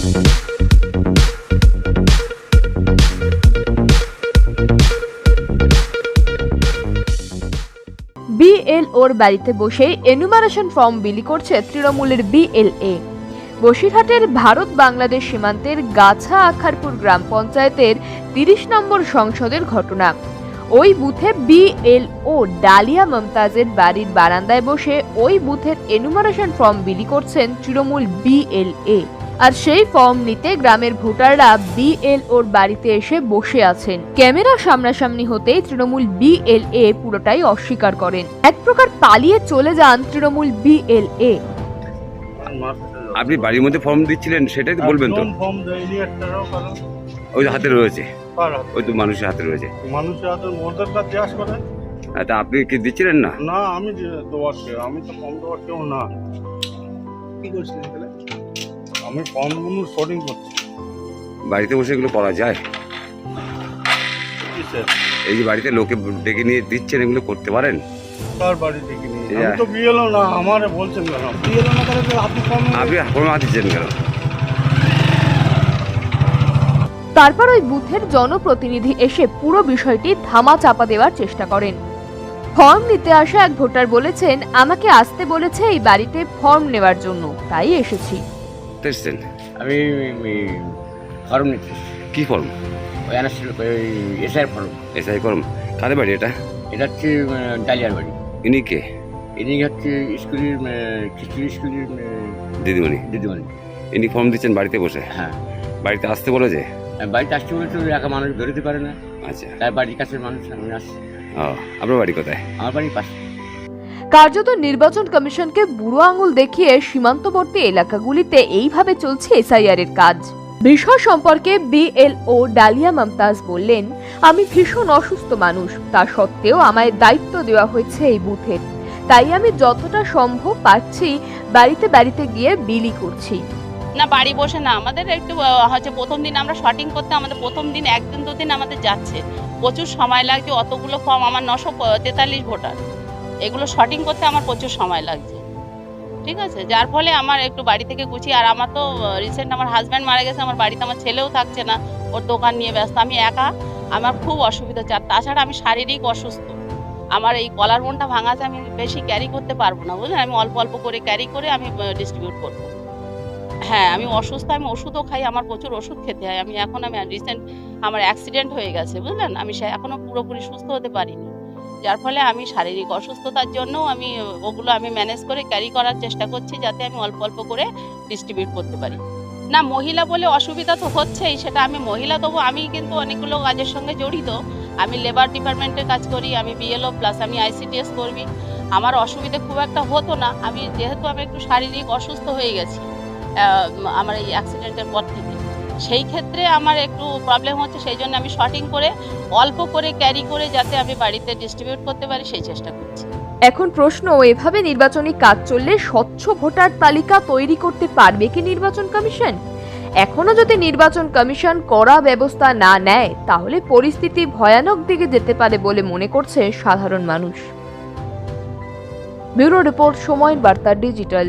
বিএলওর বাড়িতে বসে enumeration form বিলি করছে তৃণমূলের বিএলএ। বসিরহাটের ভারত বাংলাদেশ সীমান্তের গাছা আখারপুর গ্রাম পঞ্চায়েতের 30 নম্বর সংসদের ঘটনা। ওই বুথে বিএলও ডালিয়া মমতাজের বাড়ির বারান্দায় বসে ওই বুথের এনুমারেশন ফর্ম বিলি করছেন তৃণমূল বিএলএ। আর সেই ফর্ম নিতে গ্রামের ভোটাররা বিএলওর বাড়িতে এসে বসে আছেন। ক্যামেরা সামনাসামনি হতেই তৃণমূল বিএলএ পুরোটাই অস্বীকার করেন। এক প্রকার পালিয়ে চলে যান তৃণমূল বিএলএ। আপনি বাড়ির মধ্যে ফর্ম দিচ্ছিলেন, সেটাই তো বলবেন তো? ফর্ম দেয়নি একটাও, কারণ ওই হাতে রয়েছে, ওই তো মানুষের হাতে রয়েছে, মানুষের হাতে মোদের কাছে জিজ্ঞাসা করেন। তা আপনি কি দিচ্ছিলেন না? না, আমি দেওয়ার কেউ, আমি তো ফর্ম দেওয়ার কেউ না। কি করছিলেন তাহলে? আমি ফর্মগুলো শর্টিং করছি। বাড়িতে বসে এগুলো করা যায়? এই যে বাড়িতে লোকে ডেকে নিয়ে দিচ্ছেন, এগুলো করতে পারেন? কার বাড়ি ডেকে নিয়ে? আমি তো বিএলও না, আমারে বলছেন কেন? বিএলও না তাহলে আপনি ফর্ম হাত দিচ্ছেন কেন? তারপর ওই বুথের জনপ্রতিনিধি এসে পুরো বিষয়টি ধামা চাপা দেওয়ার চেষ্টা করেন। ফর্ম নিতে আসা এক ভোটার বলেছেন, আমাকে আসতে বলেছে এই বাড়িতে ফর্ম নেওয়ার জন্য, তাই এসেছি। আমি ফর্ম নিচ্ছি। কি ফর্ম? ওই এসআই ফর্ম। SI form? কাদের বাড়ি এটা? এটা হচ্ছে ডালিয়ার বাড়ি। ইনি কে? ইনি হচ্ছে স্কুলের খিচুড়ি স্কুলের দিদিমণি। দিদিমণি। ইনি ফর্ম দিচ্ছেন বাড়িতে বসে? হ্যাঁ। বাড়িতে আসতে বলেছে? বাড়িতে আসতে বলেছে, একা মানুষ বেরোতে পারে না। আচ্ছা, তার বাড়ির কাছের মানুষ আমি আসছি। আপনার বাড়ি কোথায়? আমার বাড়ির পাশে। কার্যত নির্বাচন কমিশনকে বুড়ো আঙুল দেখিয়ে সীমান্তবর্তী এলাকাগুলিতে এইভাবে চলছে এসআইআর এর কাজ। বিষয় সম্পর্কে বিএলও ডালিয়া মমতাজ বললেন, আমি ভীষণ অসুস্থ মানুষ, তা সত্ত্বেও আমায় দায়িত্ব দেওয়া হয়েছে এই বুথের, তাই আমি যতটা সম্ভব পারছি বাড়িতে বাড়িতে গিয়ে বিলি করছি। না, বাড়ি বসে না, আমাদের একটু হচ্ছে প্রথম দিন আমরা শর্টিং করতে, আমাদের প্রথম দিন একদিন দুদিন আমাদের যাচ্ছে, প্রচুর সময় লাগছে। অতগুলো ফর্ম, আমার 943 ভোটার, এগুলো শর্টিং করতে আমার প্রচুর সময় লাগছে। ঠিক আছে, যার ফলে আমার একটু বাড়ি থেকে গুছিয়ে, আর আমার তো রিসেন্ট আমার হাজব্যান্ড মারা গেছে, আমার বাড়িতে আমার ছেলেও থাকছে না, ওর দোকান নিয়ে ব্যস্ত, আমি একা, আমার খুব অসুবিধা হচ্ছে। আর তাছাড়া আমি শারীরিক অসুস্থ, আমার এই কলার বোনটা ভাঙা আছে, আমি বেশি ক্যারি করতে পারবো না, বুঝলেন? আমি অল্প অল্প করে ক্যারি করে আমি ডিস্ট্রিবিউট করবো। হ্যাঁ, আমি অসুস্থ, আমি ওষুধও খাই, আমার প্রচুর ওষুধ খেতে হয়। আমি রিসেন্ট আমার অ্যাক্সিডেন্ট হয়ে গেছে, বুঝলেন? আমি এখনো পুরোপুরি সুস্থ হতে পারিনি, যার ফলে আমি শারীরিক অসুস্থতার জন্য আমি ওগুলো আমি ম্যানেজ করে ক্যারি করার চেষ্টা করছি, যাতে আমি অল্প অল্প করে ডিস্ট্রিবিউট করতে পারি। না, মহিলা বলে অসুবিধা তো হচ্ছেই, সেটা আমি মহিলা, তবু আমি কিন্তু অনেকগুলো কাজের সঙ্গে জড়িত। আমি লেবার ডিপার্টমেন্টের কাজ করি, আমি বিএলও প্লাস আমি আইসিডিএস কর্মী। আমার অসুবিধা খুব একটা হতো না, যেহেতু আমি একটু শারীরিক অসুস্থ হয়ে গেছি আমার এই অ্যাক্সিডেন্টের পর থেকে, সেই ক্ষেত্রে আমার একটু প্রবলেম হচ্ছে, সেই জন্য আমি শর্টিং করে অল্প করে ক্যারি করে যাতে আমি বাড়িতে ডিস্ট্রিবিউট করতে পারি সেই চেষ্টা করছি। এখন প্রশ্ন, এভাবে নির্বাচনী কাজ চললে স্বচ্ছ ভোটার তালিকা তৈরি করতে পারবে কি নির্বাচন কমিশন? এখনো যদি নির্বাচন কমিশন কড়া ব্যবস্থা না নেয়, তাহলে পরিস্থিতি ভয়ানক দিকে যেতে পারে বলে মনে করছে সাধারণ মানুষ। ব্যুরো রিপোর্ট, সময়ের বার্তা ডিজিটাল।